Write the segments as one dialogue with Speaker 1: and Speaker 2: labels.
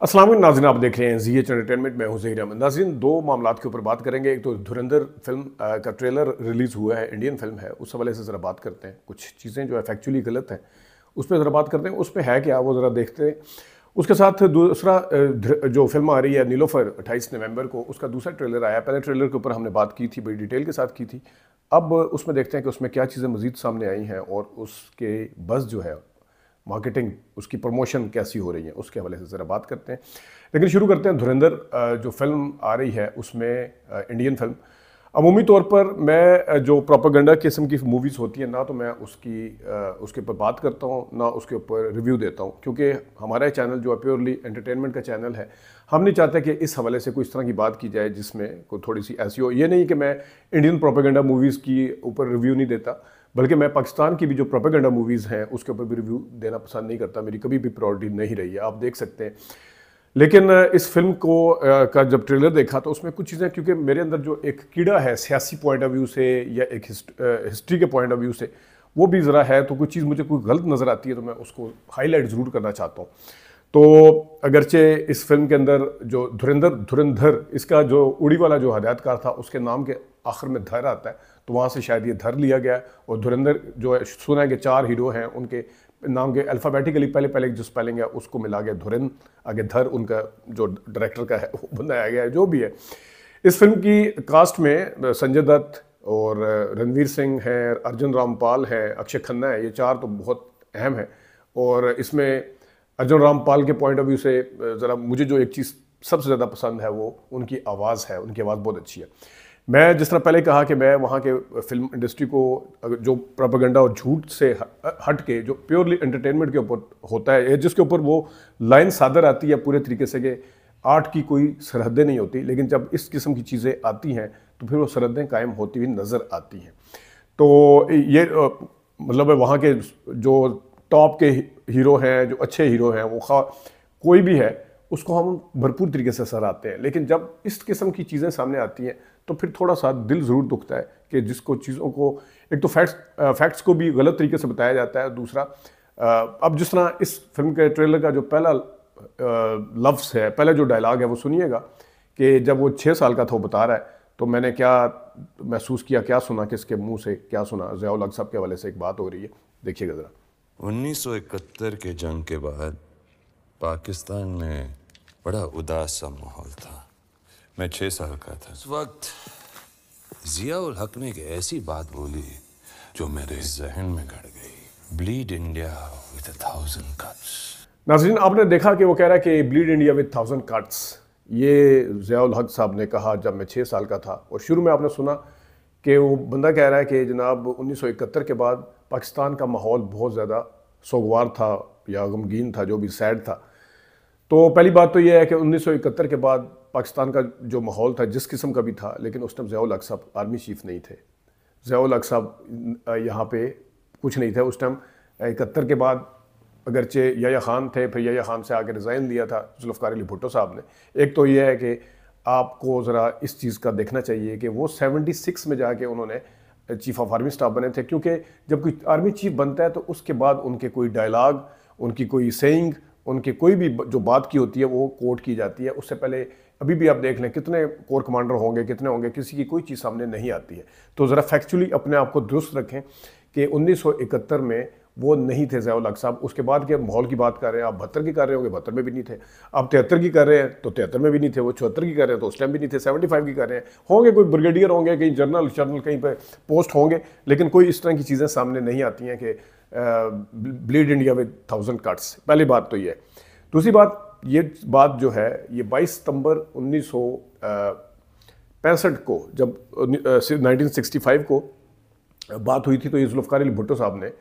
Speaker 1: अस्सलाम वालेकुम नाज़रीन, आप देख रहे हैं ज़ीएच एंटरटेनमेंट में हूं ज़हीर अहमद। नाज़रीन, दो मामलात के ऊपर बात करेंगे। एक तो धुरंधर फिल्म का ट्रेलर रिलीज़ हुआ है, इंडियन फिल्म है, उस हवाले से ज़रा बात करते हैं। कुछ चीज़ें जो है फैक्चुअली गलत हैं उस पर ज़रा बात करते हैं, उस पर है क्या वो ज़रा देखते हैं। उसके साथ दूसरा जो फिल्म आ रही है नीलोफर 28 नवंबर को, उसका दूसरा ट्रेलर आया। पहले ट्रेलर के ऊपर हमने बात की थी, बड़ी डिटेल के साथ की थी। अब उसमें देखते हैं कि उसमें क्या चीज़ें मज़ीद सामने आई हैं और उसके बज़ जो है, मार्केटिंग, उसकी प्रमोशन कैसी हो रही है, उसके हवाले से ज़रा बात करते हैं। लेकिन शुरू करते हैं धुरंधर जो फिल्म आ रही है उसमें, इंडियन फिल्म। अमूमी तौर पर मैं जो प्रोपेगेंडा किस्म की मूवीज़ होती है ना, तो मैं उसके ऊपर बात करता हूँ ना उसके ऊपर रिव्यू देता हूँ, क्योंकि हमारा चैनल जो है प्योरली एंटरटेनमेंट का चैनल है। हम नहीं चाहते कि इस हवाले से कोई इस तरह की बात की जाए जिसमें कोई थोड़ी सी ऐसी हो। ये नहीं कि मैं इंडियन प्रोपेगेंडा मूवीज़ की ऊपर रिव्यू नहीं देता, बल्कि मैं पाकिस्तान की भी जो प्रोपेगेंडा मूवीज़ हैं उसके ऊपर भी रिव्यू देना पसंद नहीं करता। मेरी कभी भी प्रायोरिटी नहीं रही है, आप देख सकते हैं। लेकिन इस फिल्म को का जब ट्रेलर देखा तो उसमें कुछ चीज़ें, क्योंकि मेरे अंदर जो एक कीड़ा है सियासी पॉइंट ऑफ व्यू से या एक हिस्ट्री के पॉइंट ऑफ व्यू से, वो भी ज़रा है। तो कुछ चीज़ मुझे कोई गलत नज़र आती है तो मैं उसको हाईलाइट ज़रूर करना चाहता हूँ। तो अगरचे इस फिल्म के अंदर जो धुरंधर इसका जो उड़ी वाला जो हदायतकार था, उसके नाम के आखिर में धर आता है, तो वहाँ से शायद ये धर लिया गया है। और धुरंधर जो है, सुना है कि 4 हीरो हैं, उनके नाम के अल्फ़ाबेटिकली पहले जो स्पेलिंग है उसको मिला गया धुरन, आगे धर उनका जो डायरेक्टर का है वो बनाया गया है। जो भी है, इस फिल्म की कास्ट में संजय दत्त और रणवीर सिंह हैं, अर्जुन रामपाल हैं, अक्षय खन्ना है, ये 4 तो बहुत अहम है। और इसमें अर्जुन रामपाल के पॉइंट ऑफ व्यू से ज़रा मुझे जो एक चीज़ सबसे ज़्यादा पसंद है वो उनकी आवाज़ है। उनकी आवाज़ बहुत अच्छी है। मैं जिस तरह पहले कहा कि मैं वहाँ के फिल्म इंडस्ट्री को जो प्रोपेगेंडा और झूठ से हट के जो प्योरली एंटरटेनमेंट के ऊपर होता है, जिसके ऊपर वो लाइन सादर आती है पूरे तरीके से कि आर्ट की कोई सरहदें नहीं होती, लेकिन जब इस किस्म की चीज़ें आती हैं तो फिर वो सरहदें कायम होती हुई नज़र आती हैं। तो ये मतलब वहाँ के जो टॉप के हीरो हैं, जो अच्छे हीरो हैं, वो कोई भी है, उसको हम भरपूर तरीके से सराहते हैं। लेकिन जब इस किस्म की चीज़ें सामने आती हैं तो फिर थोड़ा सा दिल ज़रूर दुखता है कि जिसको चीज़ों को, एक तो फैक्ट्स को भी गलत तरीके से बताया जाता है। दूसरा, अब जिस तरह इस फिल्म के ट्रेलर का जो पहला लफ्ज़ है, पहला जो डायलॉग है, वो सुनिएगा कि जब वो 6 साल का था, वो बता रहा है, तो मैंने क्या महसूस किया, क्या सुना, किसके मुंह से क्या सुना। ज़िया-उल हक साहब के हवाले से एक बात हो रही है, देखिएगा ज़रा।
Speaker 2: 1971 के जंग के बाद पाकिस्तान में बड़ा उदास सा माहौल था। मैं 6 साल का था। उस वक्त ज़िया-उल हक ने एक ऐसी बात बोली जो मेरे जहन में गड़ गई। Bleed India with 1000 cuts.
Speaker 1: नाज़रीन, आपने देखा कि वो कह रहा है कि ब्लीड इंडिया विद 1000 कट्स। ये ज़िया-उल हक साहब ने कहा जब मैं 6 साल का था। और शुरू में आपने सुना कि वो बंदा कह रहा है कि जनाब 1971 के बाद पाकिस्तान का माहौल बहुत ज़्यादा सोगवार था या गमगीन था, जो भी सैड था। तो पहली बात तो यह है कि 1971 के बाद पाकिस्तान का जो माहौल था, जिस किस्म का भी था, लेकिन उस टाइम ज़िया-उल हक साहब आर्मी चीफ नहीं थे। ज़िया-उल हक साहब यहाँ पे कुछ नहीं थे उस टाइम। 71 के बाद अगरचे याह्या खान थे, फिर याह्या खान से आके रिज़ाइन दिया था जुल्फ़िकार अली भुट्टो साहब ने। एक तो यह है कि आपको ज़रा इस चीज़ का देखना चाहिए कि वो 76 में जाके उन्होंने चीफ ऑफ आर्मी स्टाफ बने थे, क्योंकि जब कोई आर्मी चीफ बनता है तो उसके बाद उनके कोई डायलॉग, उनकी कोई सेइंग, उनकी कोई भी जो बात की होती है वो कोट की जाती है। उससे पहले अभी भी आप देख लें कितने कोर कमांडर होंगे, कितने होंगे, किसी की कोई चीज़ सामने नहीं आती है। तो ज़रा फैक्चुअली अपने आप को दुरुस्त रखें कि 1971 में वो नहीं थे ज़िया-उल हक साहब। उसके बाद के माहौल की बात कर रहे हैं, आप 72 की कर रहे होंगे, 72 में भी नहीं थे। आप 73 की कर रहे हैं तो 73 में भी नहीं थे। वो 74 की कर रहे हैं तो उस टाइम भी नहीं थे। 75 की कर रहे हैं, होंगे कोई ब्रिगेडियर होंगे, कहीं जनरल कहीं पर पोस्ट होंगे, लेकिन कोई इस तरह की चीज़ें सामने नहीं आती हैं कि ब्लीड इंडिया विद 1000 कट्स। पहली बात तो ये है। दूसरी बात, ये बात जो है, ये 22 सितंबर 1965 को, जब 1965 को बात हुई थी, तो ये जुल्फ़िकार अली भुट्टो साहब ने,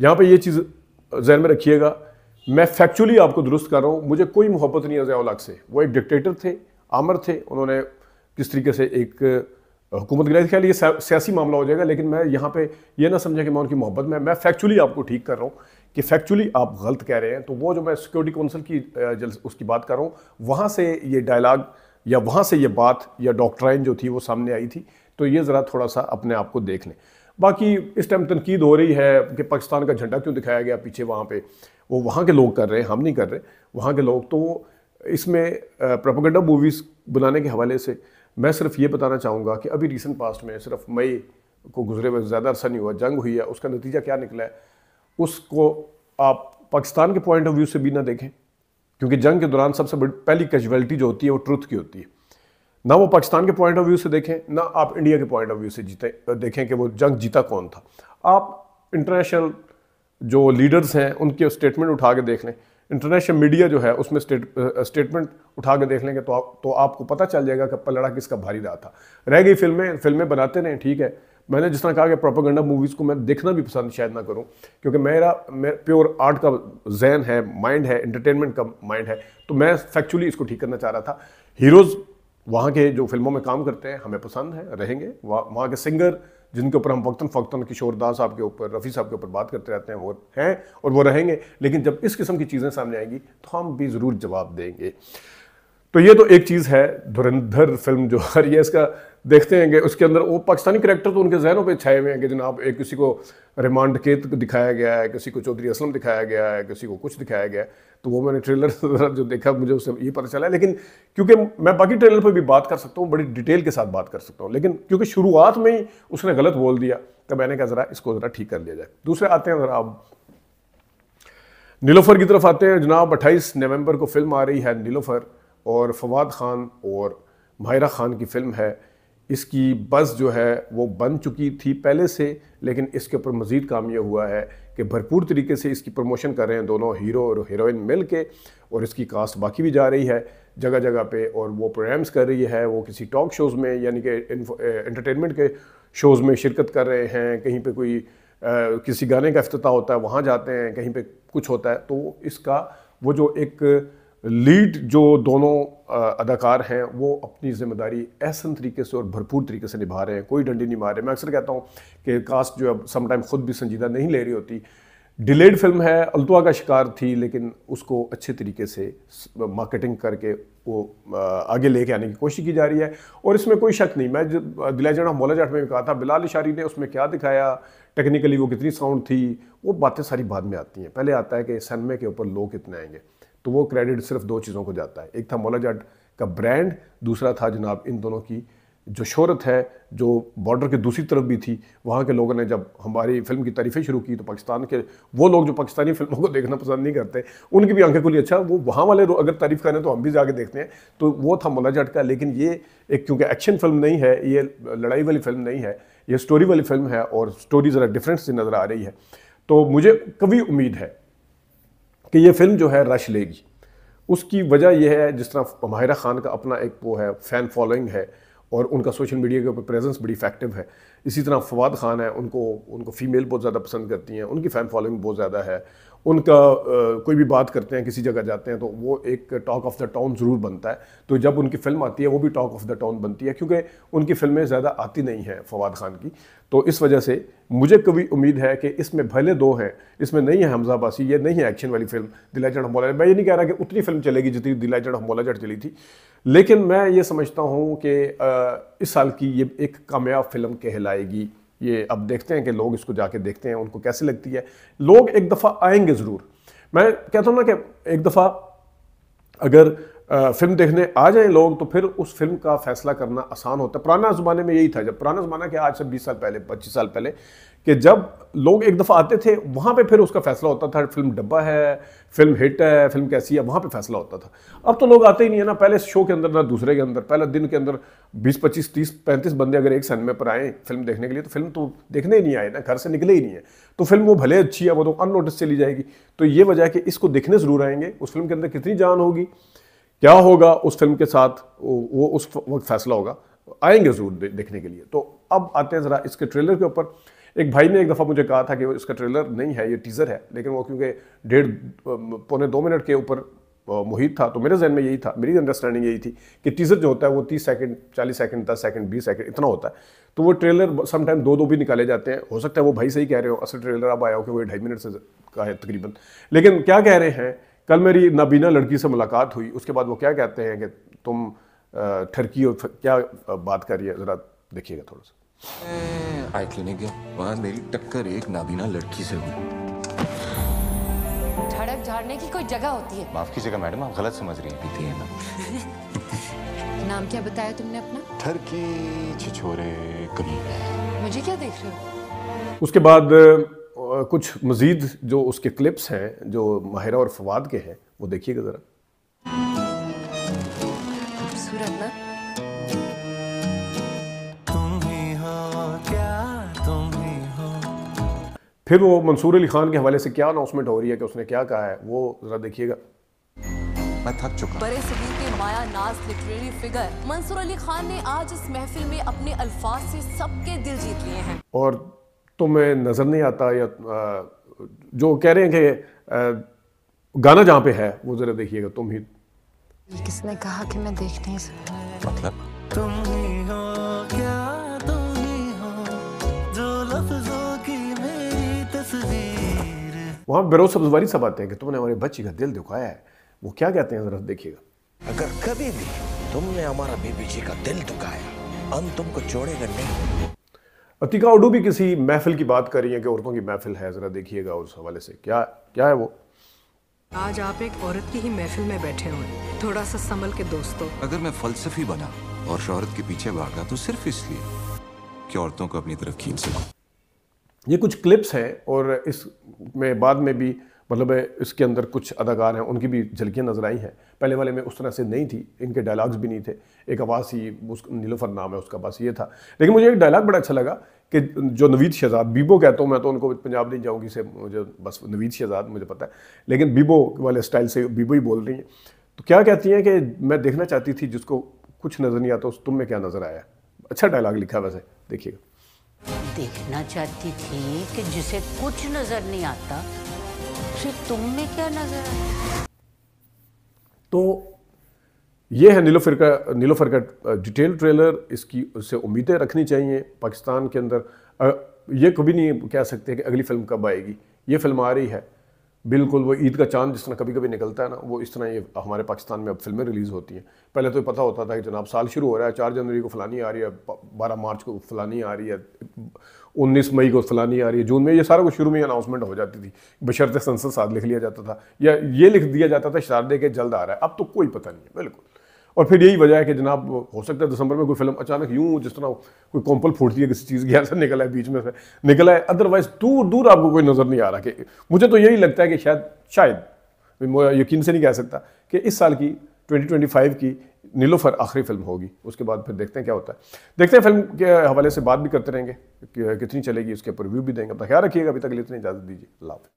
Speaker 1: यहाँ पे ये चीज़ जहन में रखिएगा, मैं फैक्चुअली आपको दुरुस्त कर रहा हूँ, मुझे कोई मोहब्बत नहीं है ज़िया-उल हक से। वो एक डिक्टेटर थे, आमर थे। उन्होंने किस तरीके से एक हुकूमत गिराई, ख्याल ये सियासी मामला हो जाएगा, लेकिन मैं यहाँ पे ये ना समझा कि मैं उनकी मोहब्बत में, मैं फैक्चुअली आपको ठीक कर रहा हूँ कि फैक्चुअली आप गलत कह रहे हैं। तो वो जो मैं सिक्योरिटी काउंसिल की उसकी बात कर रहा हूँ, वहाँ से ये डायलॉग या वहाँ से ये बात या डॉक्ट्राइन जो थी वो सामने आई थी। तो ये ज़रा थोड़ा सा अपने आप को देख लें। बाकी इस टाइम तनकीद हो रही है कि पाकिस्तान का झंडा क्यों दिखाया गया पीछे, वहाँ पे वो वहाँ के लोग कर रहे हैं, हम नहीं कर रहे, वहाँ के लोग। तो इसमें प्रोपेगेंडा मूवीज़ बनाने के हवाले से मैं सिर्फ ये बताना चाहूँगा कि अभी रिसेंट पास्ट में सिर्फ मई को गुजरे हुए ज़्यादा अरसा नहीं हुआ, जंग हुई है, उसका नतीजा क्या निकला है उसको आप पाकिस्तान के पॉइंट ऑफ व्यू से भी ना देखें, क्योंकि जंग के दौरान सबसे बड़ी पहली कैजुअलिटी जो होती है वो ट्रुथ की होती है। ना वो पाकिस्तान के पॉइंट ऑफ व्यू से देखें, ना आप इंडिया के पॉइंट ऑफ व्यू से देखें कि वो जंग जीता कौन था। आप इंटरनेशनल जो लीडर्स हैं उनके स्टेटमेंट उठा के देख लें, इंटरनेशनल मीडिया जो है उसमें स्टेटमेंट उठा के देख लेंगे तो आपको पता चल जाएगा कि पलड़ा किसका भारी रहा था। रह गई फिल्में बनाते रहें, ठीक है। मैंने जिस तरह कहा कि प्रोपेगेंडा मूवीज़ को मैं देखना भी पसंद शायद ना करूं, क्योंकि मेरा प्योर आर्ट का जहन है, माइंड है, एंटरटेनमेंट का माइंड है, तो मैं फैक्चुअली इसको ठीक करना चाह रहा था। हीरोज़ वहाँ के जो फिल्मों में काम करते हैं हमें पसंद है, रहेंगे। वहाँ के सिंगर जिनके ऊपर हम वक्तन फ़क्तन किशोर दास साहब के ऊपर, रफ़ी साहब के ऊपर बात करते रहते हैं, वो हैं और वो रहेंगे। लेकिन जब इस किस्म की चीज़ें सामने आएंगी तो हम भी ज़रूर जवाब देंगे। तो ये तो एक चीज़ है धुरंधर फिल्म जो हर ये इसका देखते हैं कि उसके अंदर वो पाकिस्तानी करैक्टर तो उनके जहनों पे छाए हुए हैं कि जनाब एक किसी को रिमांड केत दिखाया गया है, किसी को चौधरी असलम दिखाया गया है, किसी को कुछ दिखाया गया है। तो वो मैंने ट्रेलर जो देखा मुझे उससे ये पता चला, लेकिन क्योंकि मैं बाकी ट्रेलर पर भी बात कर सकता हूँ, बड़ी डिटेल के साथ बात कर सकता हूँ, लेकिन क्योंकि शुरुआत में ही उसने गलत बोल दिया तो मैंने कहा ज़रा इसको ज़रा ठीक कर लिया जाए। दूसरे आते हैं ज़रा अब नीलोफर की तरफ आते हैं जनाब। 28 नवंबर को फिल्म आ रही है नीलोफर, और फवाद खान और माहिरा खान की फ़िल्म है। इसकी बस जो है वो बन चुकी थी पहले से, लेकिन इसके ऊपर मज़ीद काम यह हुआ है कि भरपूर तरीके से इसकी प्रमोशन कर रहे हैं दोनों हीरो और हीरोइन मिल के, और इसकी कास्ट बाकी भी जा रही है जगह जगह पे, और वो प्रोग्राम्स कर रही है। वो किसी टॉक शोज़ में यानी कि एंटरटेनमेंट के शोज़ में शिरकत कर रहे हैं, कहीं पे कोई किसी गाने का इफ्तिताह होता है वहाँ जाते हैं, कहीं पे कुछ होता है। तो इसका वो जो एक लीड जो दोनों अदाकार हैं वो अपनी जिम्मेदारी एहसन तरीके से और भरपूर तरीके से निभा रहे हैं, कोई डंडी नहीं मार रहे। मैं अक्सर कहता हूँ कि कास्ट जो है समटाइम खुद भी संजीदा नहीं ले रही होती। डिलेड फिल्म है, अल्तुआ का शिकार थी, लेकिन उसको अच्छे तरीके से मार्केटिंग करके वो आगे लेके आने की कोशिश की जा रही है, और इसमें कोई शक नहीं। मैं दिल जट मौला जट में भी कहा था, बिलाल इशारी ने उसमें क्या दिखाया, टेक्निकली वो कितनी साउंड थी, वो बातें सारी बाद में आती हैं। पहले आता है कि सिनेमा के ऊपर लोग कितने आएंगे, तो वो क्रेडिट सिर्फ दो चीज़ों को जाता है। एक था मौला जट का ब्रांड, दूसरा था जनाब इन दोनों की जो शोहरत है, जो बॉर्डर के दूसरी तरफ भी थी। वहाँ के लोगों ने जब हमारी फिल्म की तारीफ़ें शुरू की तो पाकिस्तान के वो लोग जो पाकिस्तानी फिल्मों को देखना पसंद नहीं करते, उनकी भी आंखें खुली, अच्छा वो वहाँ वाले अगर तारीफ़ करें तो हम भी जाके देखते हैं। तो वो था मौला जट का। लेकिन ये एक क्योंकि एक्शन फिल्म नहीं है, ये लड़ाई वाली फिल्म नहीं है, ये स्टोरी वाली फिल्म है, और स्टोरी ज़रा डिफरेंट सी नज़र आ रही है। तो मुझे कभी उम्मीद है कि ये फिल्म जो है रश लेगी। उसकी वजह यह है, जिस तरह माहिरा खान का अपना एक वो है, फ़ैन फॉलोइंग है, और उनका सोशल मीडिया के ऊपर प्रेजेंस बड़ी इफेक्टिव है। इसी तरह फवाद खान है, उनको फ़ीमेल बहुत ज़्यादा पसंद करती हैं, उनकी फ़ैन फॉलोइंग बहुत ज़्यादा है। उनका कोई भी बात करते हैं, किसी जगह जाते हैं, तो वो एक टॉक ऑफ द टाउन ज़रूर बनता है। तो जब उनकी फ़िल्म आती है वो भी टॉक ऑफ द टाउन बनती है, क्योंकि उनकी फ़िल्में ज़्यादा आती नहीं हैं फवाद खान की। तो इस वजह से मुझे कभी उम्मीद है कि इसमें भले दो हैं, इसमें नहीं है हमजा बासी, ये नहीं है एक्शन वाली फिल्म दिल जट मौला जट। मैं ये नहीं कह रहा कि उतनी फिल्म चलेगी जितनी दिल जट मौला जट चली थी, लेकिन मैं ये समझता हूँ कि इस साल की ये एक कामयाब फिल्म कहलाएगी। ये अब देखते हैं कि लोग इसको जाके देखते हैं, उनको कैसे लगती है। लोग एक दफ़ा आएंगे ज़रूर। मैं कहता हूँ ना कि एक दफ़ा अगर फिल्म देखने आ जाएं लोग, तो फिर उस फिल्म का फैसला करना आसान होता है। पुराना ज़माने में यही था, जब पुराना ज़माना क्या, आज से 20 साल पहले, 25 साल पहले, कि जब लोग एक दफ़ा आते थे वहाँ पे फिर उसका फैसला होता था, फिल्म डब्बा है, फिल्म हिट है, फिल्म कैसी है, वहाँ पे फैसला होता था। अब तो लोग आते ही नहीं है ना, पहले शो के अंदर ना दूसरे के अंदर। पहले दिन के अंदर 20, 25, 30, 35 बंदे अगर एक सिनेमा पर आए फिल्म देखने के लिए, तो फिल्म तो देखने ही नहीं आए ना, घर से निकले ही नहीं है। तो फिल्म वो भले अच्छी है, वो तो अननोटिस चली जाएगी। तो ये वजह है कि इसको देखने ज़रूर आएंगे। उस फिल्म के अंदर कितनी जान होगी, क्या होगा उस फिल्म के साथ, वो उस वक्त फैसला होगा, आएंगे ज़रूर देखने के लिए। तो अब आते हैं ज़रा इसके ट्रेलर के ऊपर। एक भाई ने एक दफ़ा मुझे कहा था कि इसका ट्रेलर नहीं है, ये टीज़र है, लेकिन वो क्योंकि 1.5-पौने 2 मिनट के ऊपर मुहित था, तो मेरे जहन में यही था, मेरी अंडरस्टैंडिंग यही थी कि टीज़र जो होता है वो 30 सेकंड, 40 सेकंड, 10 सेकंड, 20 सेकंड इतना होता है। तो वो ट्रेलर समटाइम 2-2 भी निकाले जाते हैं। हो सकता है वो भाई सही कह रहे हो, असल ट्रेलर अब आया हो कि वो 2.5 मिनट से का है तकरीबन। लेकिन क्या कह रहे हैं, कल मेरी नाबीना लड़की से मुलाकात हुई, उसके बाद वो क्या कहते हैं कि तुम ठरकी और क्या बात कर रही है, ज़रा देखिएगा थोड़ा सा।
Speaker 3: आई क्लिनिक के बाद मेरी टक्कर एक नाबीना लड़की से हुई।
Speaker 4: धड़क
Speaker 3: झाड़ने की कोई जगह होती है।
Speaker 4: माफ कीजिएगा मैडम, आप गलत समझ रही हैं। पीती है ना।
Speaker 3: नाम क्या बताया तुमने अपना?
Speaker 4: ठरकी छिछोरे कमीने।
Speaker 3: मुझे क्या देख रहे हो?
Speaker 1: उसके बाद कुछ मजीद जो उसके क्लिप्स हैं जो माहिरा और फवाद के हैं वो देखिएगा ज़रा।
Speaker 3: खूबसूरत ना?
Speaker 1: फिर वो मंसूर अली खान के हवाले से क्या अनाउंसमेंट हो रही है कि उसने क्या कहा है वो ज़रा देखिएगा।
Speaker 4: मैं थक चुका।
Speaker 5: बड़े सगीर के माया नाज लिटरेरी फिगर मंसूर अली खान ने आज इस महफिल में अपने अल्फाज से सबके दिल जीत लिए हैं।
Speaker 1: और तुम्हें नज़र नहीं आता या जो कह रहे हैं कि गाना जहाँ पे है वो ज़रा देखिएगा। तुम ही
Speaker 3: किसने कहा कि मैं देख नहीं सकता?
Speaker 4: मतलब
Speaker 6: तुम ही हो क्या, तुम ही हो जो लफ्जों की मेरी तस्वीर।
Speaker 1: वहाँ बेरोज सब्जवारी सब आते हैं कि तुमने हमारे बच्ची का दिल दुखाया है। वो क्या कहते हैं ज़रा देखिएगा।
Speaker 7: अगर कभी भी तुमने हमारा बीबी जी का दिल दुखाया, हम तुमको छोड़ेगा नहीं।
Speaker 1: अतिका उडू भी किसी महफिल की बात कर रही है कि औरतों की महफिल है, ज़रा देखिएगा उस हवाले से क्या क्या है वो।
Speaker 8: आज आप एक औरत की ही महफिल में बैठे हुए, थोड़ा सा संभल के दोस्तों।
Speaker 9: अगर मैं फलसफी बना और शोहरत के पीछे भागा तो सिर्फ इसलिए कि औरतों को अपनी तरफ खींच सकूं।
Speaker 1: ये कुछ क्लिप्स हैं और इसमें बाद में भी मतलब इसके अंदर कुछ अदाकार हैं उनकी भी झलकियाँ नजर आई हैं। पहले वाले में उस तरह से नहीं थी, इनके डायलॉग्स भी नहीं थे। एक आवाज़ ही उस नीलोफर नाम है उसका, बस ये था। लेकिन मुझे एक डायलॉग बड़ा अच्छा लगा कि जो नवीद शहजाद, बीबो कहता हूँ मैं तो उनको, पंजाब नहीं जाऊँगी से मुझे बस नवीद शहजाद मुझे पता है, लेकिन बीबो वाले स्टाइल से बीबो ही बोल रही हैं। तो क्या कहती हैं कि मैं देखना चाहती थी जिसको कुछ नज़र नहीं आता उस तुम में क्या नज़र आया। अच्छा डायलॉग लिखा वैसे, देखिएगा।
Speaker 10: देखना चाहती थी कि जिसे कुछ नजर नहीं आता उसे तुम में क्या नजर आया।
Speaker 1: तो ये है नीलोफर का डिटेल ट्रेलर। इसकी उससे उम्मीदें रखनी चाहिए पाकिस्तान के अंदर। ये कभी नहीं कह सकते कि अगली फिल्म कब आएगी। ये फिल्म आ रही है, बिल्कुल वो ईद का चांद जिस तरह कभी कभी निकलता है ना, वो इस तरह ये हमारे पाकिस्तान में अब फिल्में रिलीज़ होती हैं। पहले तो पता होता था कि जनाब साल शुरू हो रहा है, 4 जनवरी को फलानी आ रही है, 12 मार्च को फलानी आ रही है, 19 मई को फलानी आ रही है, जून में, ये सारा कुछ शुरू में अनाउंसमेंट हो जाती थी। बशर्ते संसद साथ लिख लिया जाता था या ये लिख दिया जाता था शारदे के जल्द आ रहा है। अब तो कोई पता नहीं है बिल्कुल। और फिर यही वजह है कि जनाब हो सकता है दिसंबर में कोई फिल्म अचानक यूं जिस तरह कोई कॉम्पल फूटती है किसी चीज़ की, ऐसा निकला है बीच में से निकला है। अदरवाइज दूर दूर आपको कोई नज़र नहीं आ रहा। कि मुझे तो यही लगता है कि शायद मैं यकीन से नहीं कह सकता कि इस साल की 2025 की नीलोफर आखिरी फिल्म होगी। उसके बाद फिर देखते हैं क्या होता है। देखते हैं फिल्म के हवाले से बात भी करते रहेंगे कि कितनी चलेगी, उसके ऊपर रिव्यू भी देंगे। अपना ख्याल रखिएगा। अभी तक के लिए इतनी इजाज़त दीजिए। अल्लाह हाफ़िज़।